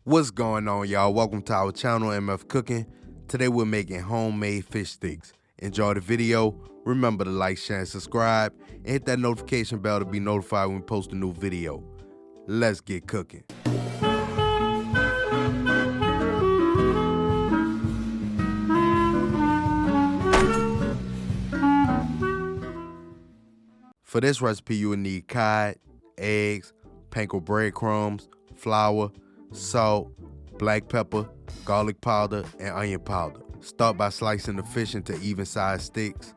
What's going on, y'all? Welcome to our channel, MF Cooking. Today we're making homemade fish sticks. Enjoy the video. Remember to like, share, and subscribe, and hit that notification bell to be notified when we post a new video. Let's get cooking. For this recipe, you will need cod, eggs, panko breadcrumbs, flour, salt, black pepper, garlic powder, and onion powder. Start by slicing the fish into even-sized sticks.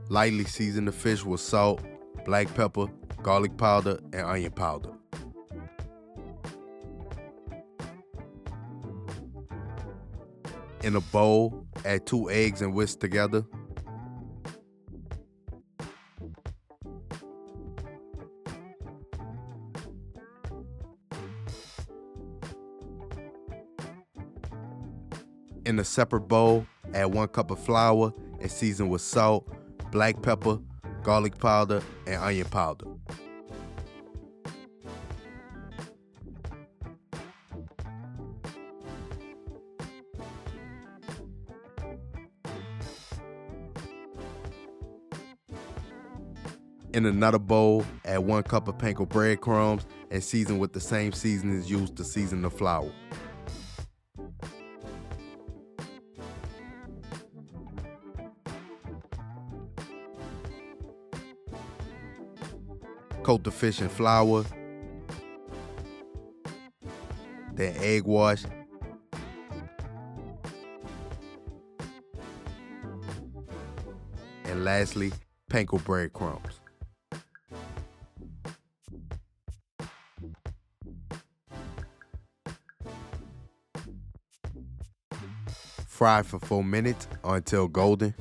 Lightly season the fish with salt, black pepper, garlic powder, and onion powder. In a bowl, add 2 eggs and whisk together. In a separate bowl, add 1 cup of flour and season with salt, black pepper, garlic powder, and onion powder. In another bowl, add 1 cup of panko breadcrumbs and season with the same seasonings used to season the flour. Coat the fish in flour, then egg wash, and lastly, panko breadcrumbs. Fry for 4 minutes or until golden.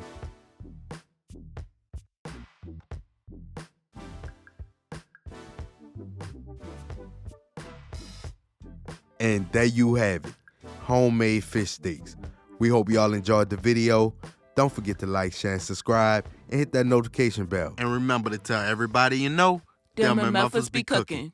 And there you have it, homemade fish sticks. We hope y'all enjoyed the video. Don't forget to like, share, and subscribe, and hit that notification bell. And remember to tell everybody you know, them MFers be cooking.